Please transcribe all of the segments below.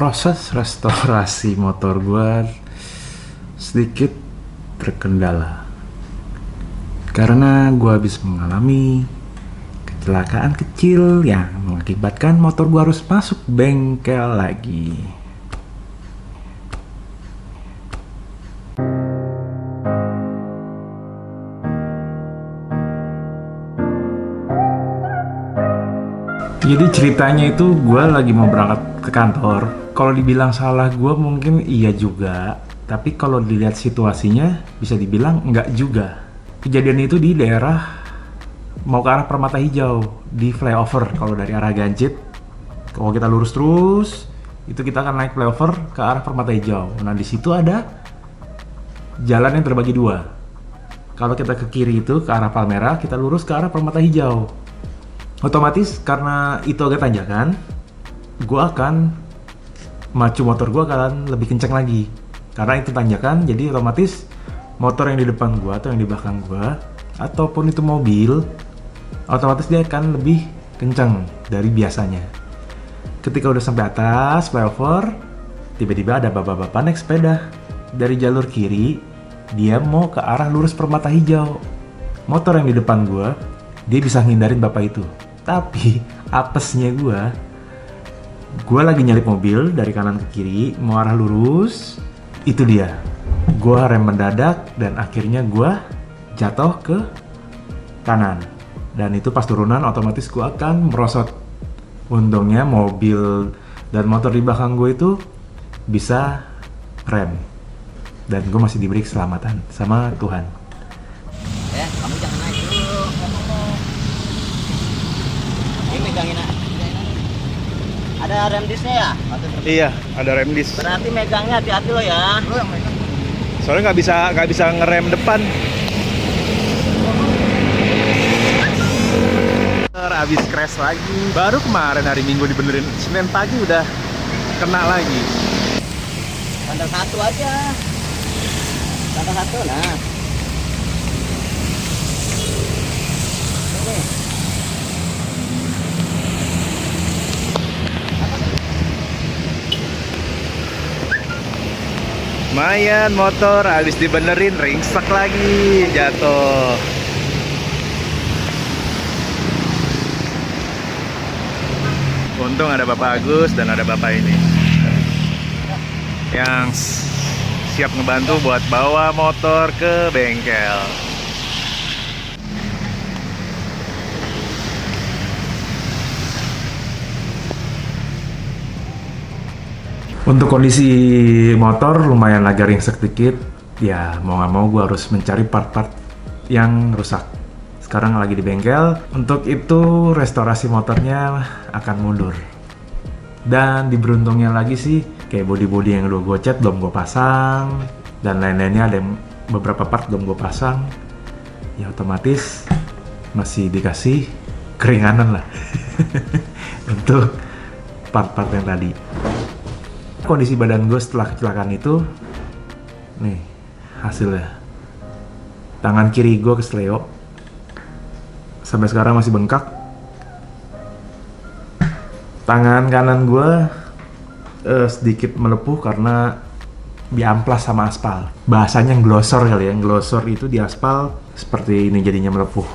Proses restorasi motor gue sedikit terkendala karena gue habis mengalami kecelakaan kecil yang mengakibatkan motor gue harus masuk bengkel lagi. Jadi ceritanya itu gue lagi mau berangkat ke kantor. Kalau dibilang salah gue mungkin iya juga, tapi kalau dilihat situasinya bisa dibilang enggak juga. Kejadian itu di daerah mau ke arah Permata Hijau, di flyover kalau dari arah Ganjit. Kalau kita lurus terus, itu kita akan naik flyover ke arah Permata Hijau. Nah di situ ada jalan yang terbagi dua. Kalau kita ke kiri itu ke arah Palmerah, kita lurus ke arah Permata Hijau. Otomatis karena itu agak tanjakan, gue akan macu motor gue akan lebih kencang lagi. Karena itu tanjakan, jadi otomatis motor yang di depan gue atau yang di belakang gue, ataupun itu mobil, otomatis dia akan lebih kencang dari biasanya. Ketika udah sampai atas flyover, tiba-tiba ada bapak-bapak naik sepeda dari jalur kiri, dia mau ke arah lurus Permata Hijau. Motor yang di depan gue, dia bisa ngindarin bapak itu. Tapi apesnya gue lagi nyalip mobil dari kanan ke kiri mau arah lurus, itu dia gue rem mendadak dan akhirnya gue jatuh ke kanan, dan itu pas turunan otomatis gue akan merosot. Untungnya mobil dan motor di belakang gue itu bisa rem dan gue masih diberi keselamatan sama Tuhan. Kamu jangan naik dulu. Ini megangin aja. Ada rem disnya ya? Iya, ada rem dis. Berarti megangnya hati-hati lo ya. Soalnya nggak bisa ngerem depan. Abis crash lagi. Baru kemarin hari Minggu dibenerin. Senin pagi udah kena lagi. Sandal satu aja. Sandal satu nah. Ini. Lumayan motor habis dibenerin ringsek lagi, jatuh. Untung ada Bapak Agus dan ada Bapak ini yang siap ngebantu buat bawa motor ke bengkel. Untuk kondisi motor lumayan agak ringsek dikit, ya mau nggak mau gue harus mencari part-part yang rusak. Sekarang lagi di bengkel, untuk itu restorasi motornya akan mundur. Dan diberuntungnya lagi sih, kayak body-body yang udah gue cat belum gue pasang, dan lain-lainnya ada yang beberapa part belum gue pasang, ya otomatis masih dikasih keringanan lah untuk part-part yang tadi. Kondisi badan gue setelah kecelakaan itu, nih hasilnya. Tangan kiri gue kesleo, sampai sekarang masih bengkak. Tangan kanan gue sedikit melepuh karena diamplas sama aspal. Bahasanya glosor kali ya, glosor itu di aspal seperti ini jadinya melepuh.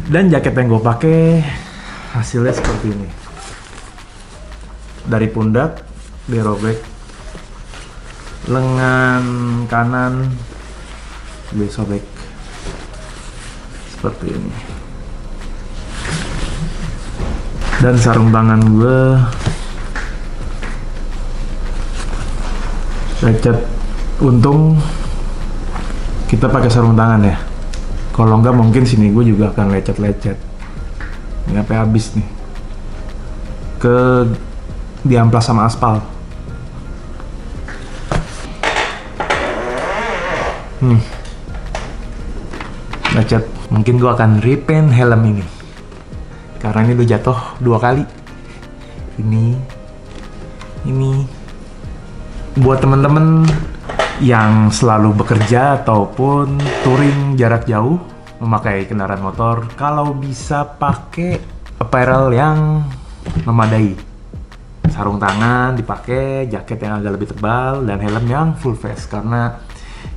Dan jaket yang gue pakai hasilnya seperti ini. Dari pundak dirobek, lengan kanan disobek seperti ini, dan sarung tangan gue lecet. Untung kita pakai sarung tangan ya, kalau enggak mungkin sini gue juga akan lecet-lecet. Ini sampai habis nih ke diamplas sama aspal. Lecet. Mungkin gue akan repaint helm ini karena ini udah jatuh 2 kali. Ini buat temen-temen yang selalu bekerja ataupun touring jarak jauh memakai kendaraan motor, kalau bisa pakai apparel yang memadai. sarung tangan dipakai, jaket yang agak lebih tebal, dan helm yang full face. Karena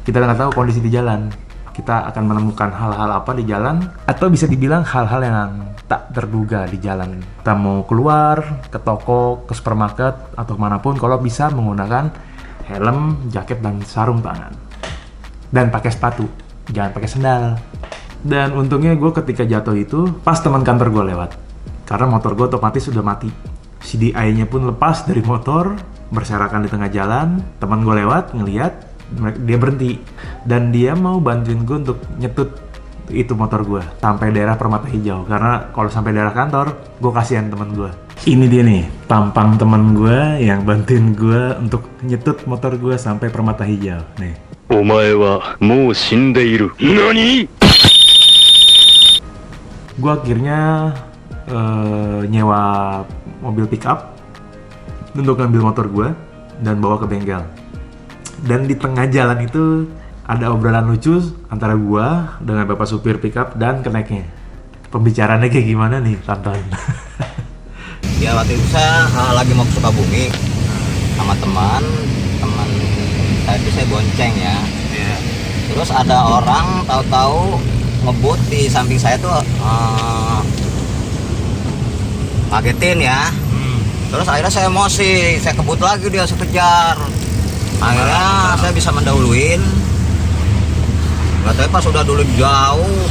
kita nggak tahu kondisi di jalan. Kita akan menemukan hal-hal apa di jalan, atau bisa dibilang hal-hal yang tak terduga di jalan. Kita mau keluar, ke toko, ke supermarket, atau manapun, kalau bisa menggunakan helm, jaket, dan sarung tangan. Dan pakai sepatu, jangan pakai sendal. Dan untungnya gue ketika jatuh itu pas teman kantor gue lewat. Karena motor gue otomatis sudah mati. CDI-nya pun lepas dari motor, berserakan di tengah jalan. Teman gue lewat, ngeliat, dia berhenti. Dan dia mau bantuin gue untuk nyetut itu motor gue sampai daerah Permata Hijau. Karena kalau sampai daerah kantor, gue kasihan teman gue. Ini dia nih, tampang teman gue yang bantuin gue untuk nyetut motor gue sampai Permata Hijau. Nih. お前はもう死んでいる。何？ Gue akhirnya nyewa mobil pickup untuk ngambil motor gue dan bawa ke bengkel. Dan di tengah jalan itu ada obrolan lucu antara gue dengan bapak supir pickup dan keneknya. Pembicaraannya kayak gimana nih, tonton. Ya waktu itu saya lagi mau ke Sukabumi sama teman saya itu saya bonceng ya. Terus ada orang tahu-tahu ngebut di samping saya tuh ngagetin ya. Terus akhirnya saya emosi, saya kebut lagi, dia saya kejar. Akhirnya saya bisa mendahuluin. Nggak tahu pas udah dulu jauh.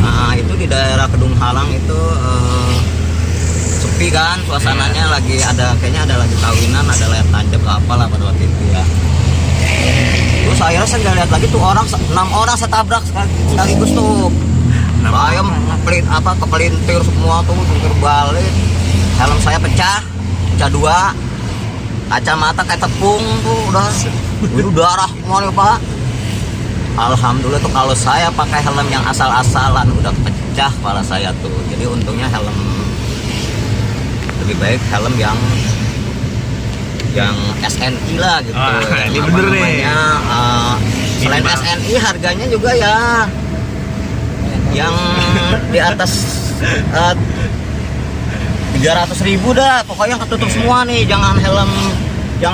Nah itu di daerah Kedung Halang itu sepi kan suasananya, lagi ada kayaknya ada lagi kawinan, ada layar tancap apalah pada waktu itu ya. Terus akhirnya saya nggak lihat lagi tuh 6 orang saya tabrak sekaligus tuh. Saya kepelintir semua tuh, pelintir balik. Helm saya pecah 2. Kacamata kayak tepung tuh udah. Itu darah semua nih Pak. Alhamdulillah tuh kalau saya pakai helm yang asal-asalan udah pecah kepala saya tuh. Jadi untungnya helm lebih baik helm yang SNI lah gitu. Ini bener nih. Selain SNI harganya juga ya yang di atas 300.000 dah. Pokoknya ketutup semua nih. Jangan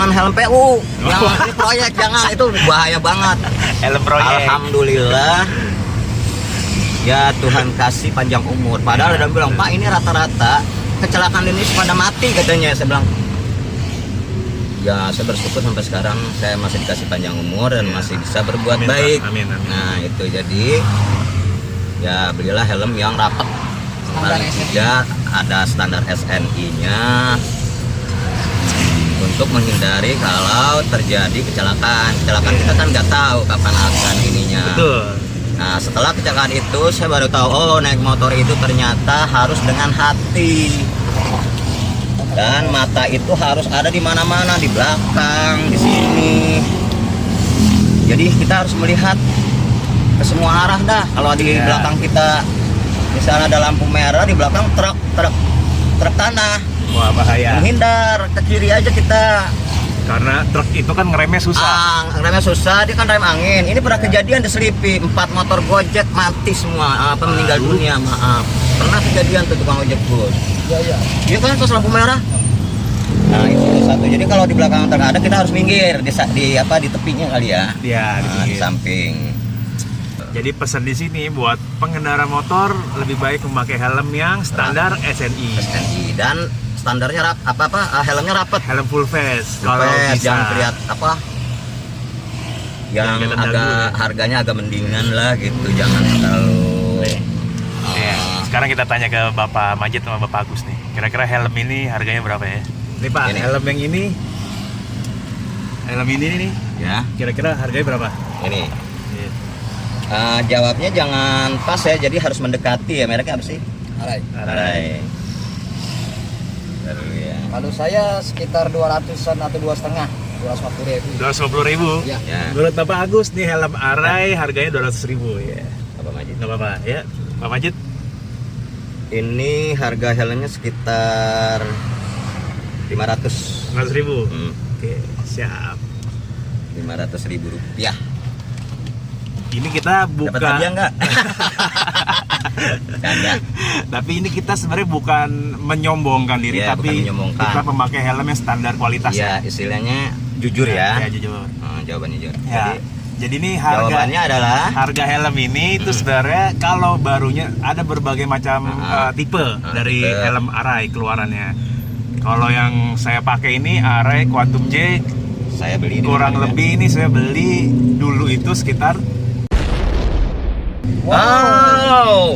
helm PU, yang ini proyek jangan, itu bahaya banget. Helm proyek. Alhamdulillah. Ya Tuhan kasih panjang umur. Padahal ada bilang, Pak ini rata-rata kecelakaan ini pada mati katanya. Saya bilang, ya saya bersyukur sampai sekarang saya masih dikasih panjang umur dan masih bisa berbuat Amin, baik. amin. Nah itu jadi ya belilah helm yang rapat. Paling tidak ada standar SNI-nya untuk menghindari kalau terjadi kecelakaan. Kecelakaan kita kan nggak tahu kapan akan ininya. Betul. Nah setelah kecelakaan itu saya baru tahu, oh naik motor itu ternyata harus dengan hati. Dan mata itu harus ada di mana-mana, di belakang, di sini. Jadi kita harus melihat ke semua arah dah. Kalau di belakang kita misalnya ada lampu merah, di belakang truk tanah. Wah bahaya. Menghindar ke kiri aja kita. Karena truk itu kan ngeremnya susah. Remnya susah, dia kan rem angin. Ini pernah kejadian di Selipi, 4 motor Gojek mati semua, meninggal dunia, maaf. Pernah kejadian tuh tukang ojek bus. Iya kan pas lampu merah. Nah itu satu. Jadi kalau di belakang truk ada, kita harus minggir di tepinya kali ya. Iya, Di samping. Jadi pesan di sini buat pengendara motor lebih baik memakai helm yang standar SNI. SNI dan standarnya helmnya rapat. Helm full face kalau bisa. Yang terlihat yang agak harganya agak mendingan lah gitu, jangan terlalu. Sekarang kita tanya ke Bapak Majid sama Bapak Agus nih. Kira-kira helm ini harganya berapa ya? Nih Pak, Ini. helm yang ini. Helm ini nih. Ya, Kira-kira harganya berapa? ini. Jawabnya jangan pas ya, jadi harus mendekati ya. Mereknya apa sih? Arai. Baru ya. Kalau saya sekitar 200-an atau 2,5, 250.000. 250.000. Ya. Ya, Menurut Bapak Agus nih helm Arai harganya 200.000 ya. apa Majid? Nggak apa-apa ya. Pak Majid? Ini harga helmnya sekitar 500. 100.000. Oke, Siap. 500.000 rupiah. Ini kita buka. Dapat hadiah nggak? Canda. Tapi ini kita sebenarnya bukan menyombongkan diri, Iya, tapi bukan menyombongkan. kita pemakai helm yang standar kualitas. Ya, istilahnya jujur ya. Ya, jujur. Jawaban jujur. Ya. Jadi ini Jawabannya adalah harga helm ini itu sebenarnya kalau barunya ada berbagai macam tipe dari tipe. helm Arai keluarannya. Kalau yang saya pakai ini Arai Quantum J, saya beli di kurang mana, lebih ini saya beli dulu itu sekitar Wow,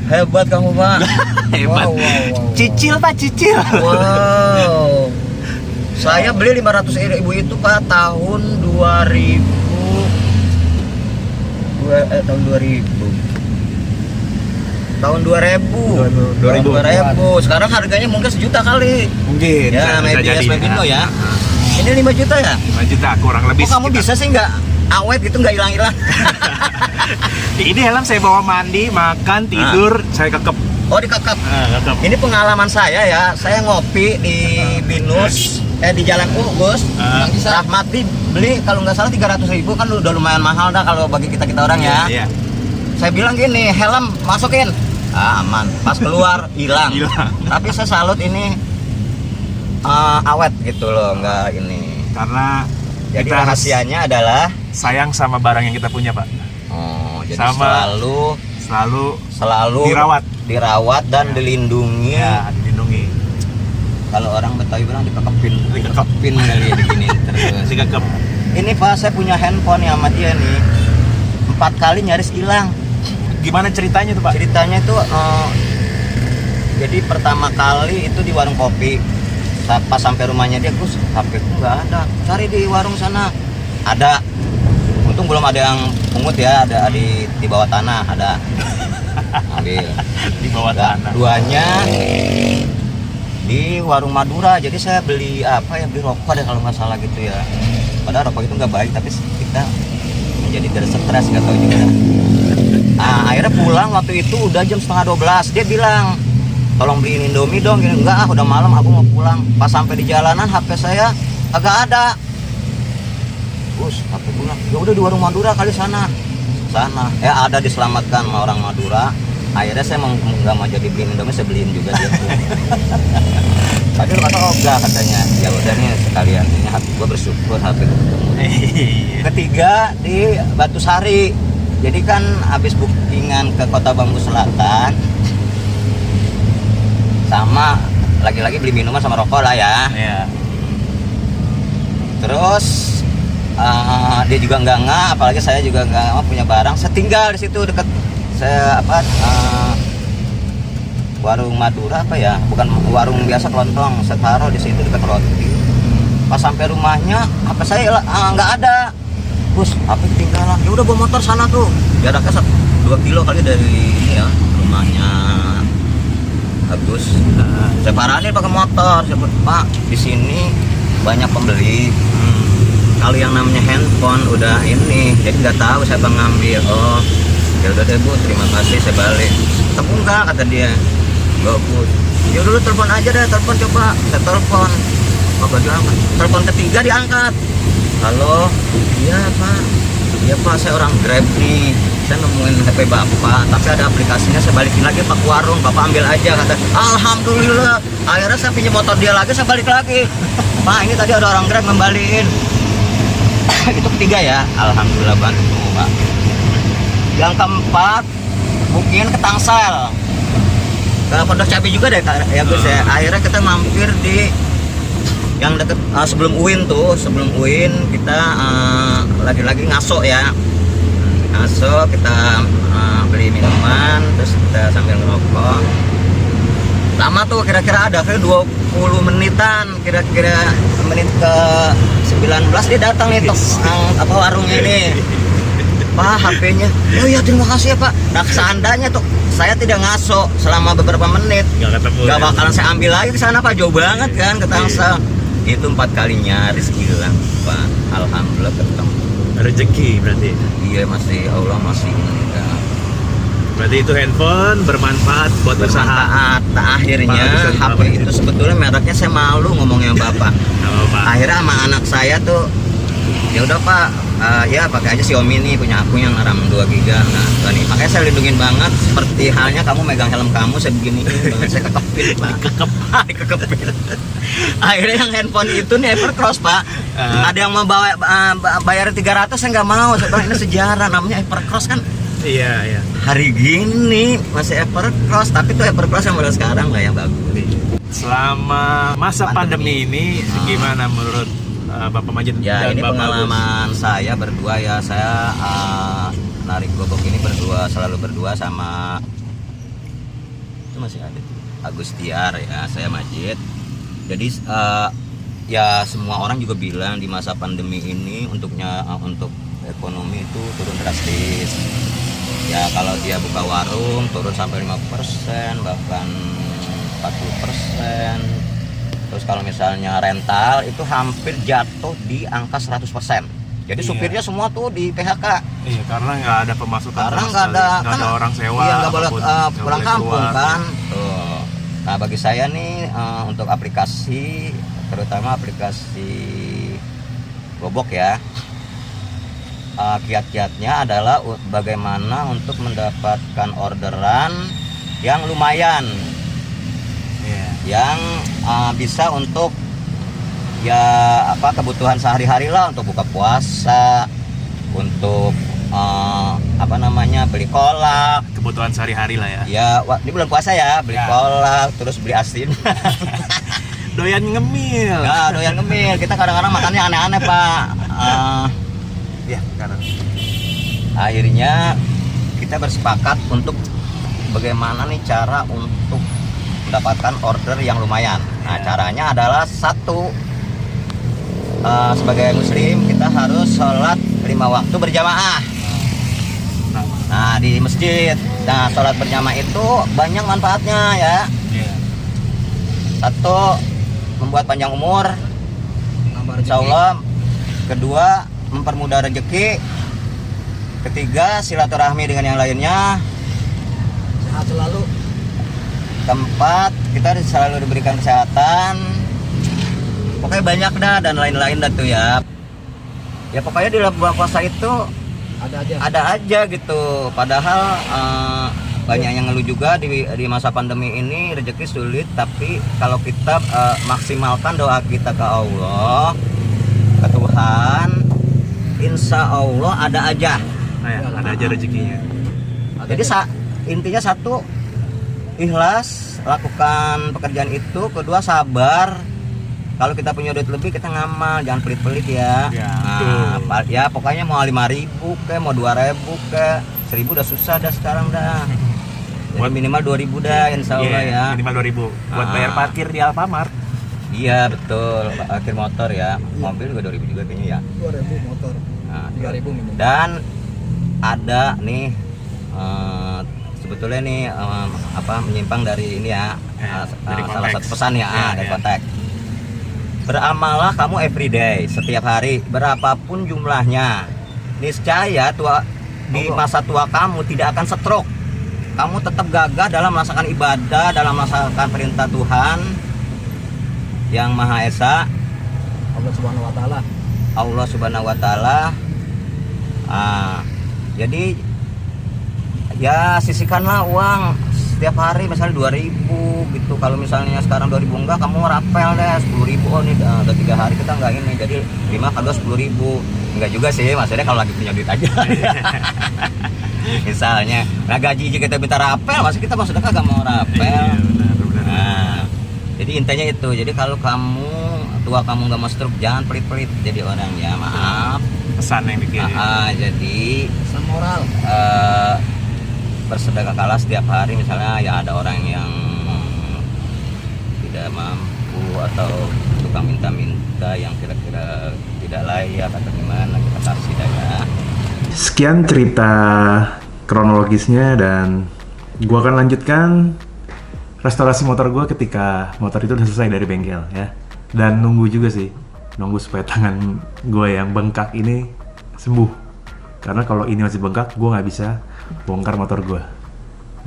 hebat kamu Pak. hebat. Wow. Cicil Pak, cicil. Wow. Saya beli 500.000 itu Pak tahun 2000. Tahun 2000. Sekarang harganya mungkin 1 juta kali. Mungkin. Ya, bisa maybe jadi. Pindo ya. Ini 5 juta ya? 5 juta kurang lebih. Kok kamu sekitar. bisa sih nggak awet gitu, nggak hilang-hilang? Ini helm saya bawa mandi, makan, tidur, saya kekep. Oh, dikekep. Kekep. Ini pengalaman saya ya. Saya ngopi di Binus, di Jalan Gus. Yang bisa Rahmati beli kalau nggak salah 300.000, kan udah lumayan mahal dah kalau bagi kita orang ya. Iya. Saya bilang gini, helm masukin, aman. Pas keluar hilang. Hilang. Tapi saya salut ini awet gitu loh, nggak ini. Karena Jadi kita harus rahasianya adalah sayang sama barang yang kita punya, Pak. jadi Sama. selalu Selalu dirawat dan dilindungi. ya dilindungi. Kalau orang Betawi bilang dikekepin kali begini terus. Si kekep. Ini Pak, saya punya handphone ya sama dia nih 4 kali nyaris hilang. Gimana ceritanya tuh, Pak? Ceritanya itu jadi pertama kali itu di warung kopi. Pas sampai rumahnya dia, Gus, HP ku nggak ada. Cari di warung sana. Ada. Untung belum ada yang pungut ya, ada di bawah tanah ada. Ambil. Di bawah tanah. Duanya di warung Madura. Jadi saya beli beli rokok deh kalau nggak salah gitu ya. Padahal rokok itu nggak baik, tapi kita menjadi stres, nggak tahu juga. Akhirnya pulang waktu itu udah jam 11:30. Dia bilang, tolong beliin Indomie dong. Gini, enggak, udah malam, aku mau pulang. Pas sampai di jalanan HP saya agak ada. Gus, HP pulang. Ya udah di warung Madura kali sana. Ada diselamatkan sama orang Madura. Akhirnya saya nggak mau jadi beliin Indomie, saya beliin juga dia. Tadi lu kata enggak katanya. Ya udah nih sekalian, ini gue bersyukur HP gue ketemu. Ketiga di Batu Sari. Jadi kan habis bookingan ke Kota Bambu Selatan, sama lagi-lagi beli minuman sama rokok lah ya. Iya. Terus dia juga nggak apalagi saya juga nggak punya barang. Saya tinggal di situ dekat warung Madura bukan warung biasa, kelontong. Saya taruh di situ dekat roti. Pas sampai rumahnya HP saya nggak ada. Gus, HP ketinggalan. Ya udah bawa motor sana tuh. Jaraknya 2 kilo kali dari ini ya rumahnya Agus. Saya parahin pakai motor. Saya bilang, Pak, di sini banyak pembeli. Kalau yang namanya handphone udah ini, jadi nggak tahu siapa ngambil. Oh, ya udah deh Bu, terima kasih, saya balik. Tapi enggak, kata dia. Enggak Bu. Ya dulu telepon aja deh, telepon coba. Saya telepon. Bapak diangkat. Telepon ketiga diangkat. Halo, iya Pak. Iya Pak, saya orang Grab nih. Saya nemuin HP Bapak, tapi ada aplikasinya, saya balikin lagi Pak ke warung. Bapak ambil aja, kata. Alhamdulillah. Akhirnya saya pinjam motor dia lagi, saya balik lagi. Pak, ini tadi ada orang Grab ngembaliin. Itu ketiga ya. Alhamdulillah bantu Pak. Yang keempat, mungkin ke Tangsel. Ke Pondok Cabe juga deh ya Gus ya. Akhirnya kita mampir di yang deket sebelum UIN kita lagi-lagi ngaso ya. Ngaso kita beli minuman, terus kita sambil ngerokok. Lama tuh kira-kira ada 20 menitan, kira-kira menit ke 19 dia datang nih warung ini. Pak, HP-nya. Oh iya, terima kasih ya Pak. Nah, seandainya tuh saya tidak ngaso selama beberapa menit, nggak bakalan saya ambil lagi ke sana Pak, jauh banget kan ke Tangsel. Itu 4 kali nyaris hilang Pak. Alhamdulillah ketemu. Rezeki berarti. Iya, masih Allah masih meninggal. Berarti itu handphone bermanfaat buat usaha. Bermanfaat. Nah, akhirnya HP itu sebetulnya mereknya saya malu ngomongnya Bapak. Apa? Akhirnya sama anak saya tuh Ya udah Pak, ya pakai aja Xiaomi nih, punya aku yang RAM 2 GB. Nah, tuh nih, makanya saya lindungin banget seperti halnya kamu megang helm kamu, saya beginiin banget, saya kekepin Pak. Kekepin. Akhirnya yang handphone itu nih Evercross Pak. Ada yang mau bawa bayar 300, saya nggak mau. Saya bilang ini sejarah, namanya Evercross kan. Iya. Hari gini masih Evercross, tapi tuh Evercross yang model sekarang lah yang bagus. Selama masa pandemi ini gimana menurut Bapak Majid Ya, dan ini Bapak pengalaman saya berdua ya. Saya narik gobok ini selalu berdua sama itu masih ada Agustiar ya, saya Majid. Jadi ya semua orang juga bilang di masa pandemi ini untuk ekonomi itu turun drastis. Ya kalau dia buka warung turun sampai 5%, bahkan 40%. Terus kalau misalnya rental itu hampir jatuh di angka 100%. Jadi supirnya semua tuh di PHK. Iya, karena nggak ada pemasukan. Karena sama nggak sekali. ada orang sewa. Iya, nggak boleh nggak pulang boleh kampung keluar. kan. Tuh. Nah bagi saya nih untuk aplikasi, terutama aplikasi gobok ya, kiat-kiatnya adalah bagaimana untuk mendapatkan orderan yang lumayan. Iya. Yang bisa untuk ya kebutuhan sehari-hari lah, untuk buka puasa, untuk beli kolak, Kebutuhan sehari-hari lah ya. ya ini bulan puasa ya, beli Ya. kolak, terus beli asin. Doyan ngemil. Nah, doyan ngemil, kita kadang-kadang makannya aneh-aneh Pak. Iya, kanan. Akhirnya kita bersepakat untuk bagaimana nih cara untuk mendapatkan order yang lumayan. Nah, caranya adalah satu, sebagai muslim kita harus sholat 5 waktu berjamaah. Nah, di masjid. Nah, sholat berjamaah itu banyak manfaatnya ya. Iya. Satu, membuat panjang umur, insya Allah. Kedua, mempermudah rezeki. Ketiga, silaturahmi dengan yang lainnya. Sehat selalu. Keempat, kita selalu diberikan kesehatan. Pokoknya banyak dah dan lain-lain dah tuh ya. Ya pokoknya di bulan puasa itu ada aja gitu. Padahal banyak yang ngeluh juga di masa pandemi ini rezeki sulit. Tapi kalau kita maksimalkan doa kita ke Allah, ke Tuhan, insya Allah ada aja. Nah, ya, ada aja rezekinya. Jadi intinya satu, ikhlas lakukan pekerjaan itu. Kedua, sabar. Kalau kita punya duit lebih kita ngamal, jangan pelit-pelit ya. Ya, Nah, ya pokoknya mau 5.000 ke, mau 2.000 ke, 1.000 udah susah dah sekarang dah. Jadi minimal 2.000 dah insya Allah Iya, ya. minimal 2.000 buat bayar parkir di Alfamart. Iya betul, parkir motor ya. Mobil juga 2.000 juga kayaknya ya. 2.000 motor. Nah, 3.000 minimum. dan ada nih sebetulnya nih menyimpang dari ini ya, dari salah konteks. satu pesan ya, Ya, dari ya. konteks. Beramallah kamu everyday, setiap hari, berapapun jumlahnya. Niscaya di masa tua kamu tidak akan stroke. Kamu tetap gagah dalam melaksanakan ibadah, dalam melaksanakan perintah Tuhan yang Maha Esa, Allah Subhanahu wa taala. Allah Subhanahu wa taala. Jadi ya sisihkanlah uang setiap hari, misalnya 2.000 gitu. Kalau misalnya sekarang 2.000 enggak, kamu rapel deh 10.000. Oh nih udah 3 hari kita enggak ini, jadi 5 kali 10.000. Enggak juga sih, maksudnya kalau lagi punya duit aja. Misalnya, nah gaji juga kita minta rapel, masa kita maksudnya kagak mau rapel. Benar. Nah, jadi intinya itu. Jadi kalau tua kamu nggak mau stroke, jangan pelit-pelit jadi orang ya, maaf. Pesan yang dikirim. Jadi Pesan moral. bersedekahlah setiap hari. Misalnya ya ada orang yang tidak mampu atau tukang minta-minta yang kira-kira tidak layak atau gimana, kita kasih dah ya. Sekian cerita kronologisnya, dan gua akan lanjutkan restorasi motor gua ketika motor itu udah selesai dari bengkel ya. Dan nunggu juga sih, nunggu supaya tangan gua yang bengkak ini sembuh. Karena kalau ini masih bengkak, gua nggak bisa bongkar motor gua.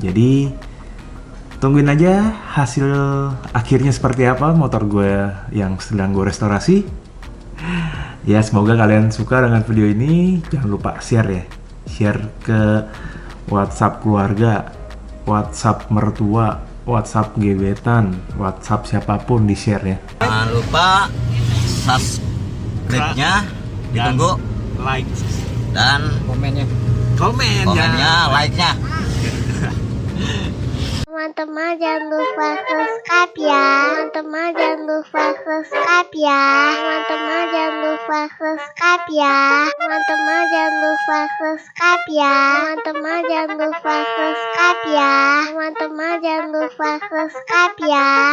Jadi tungguin aja hasil akhirnya seperti apa motor gua yang sedang gua restorasi. Ya, semoga kalian suka dengan video ini. Jangan lupa share ya. Share ke WhatsApp keluarga, WhatsApp mertua, WhatsApp gebetan, WhatsApp siapapun, di share ya. Jangan lupa subscribe-nya ditunggu Like dan Komennya. komennya, like-nya. Teman-teman jangan lupa subscribe ya. Teman-teman jangan lupa subscribe ya. Teman-teman jangan lupa subscribe ya. Teman-teman jangan lupa subscribe ya. Teman-teman jangan lupa subscribe ya. Teman-teman jangan lupa subscribe ya.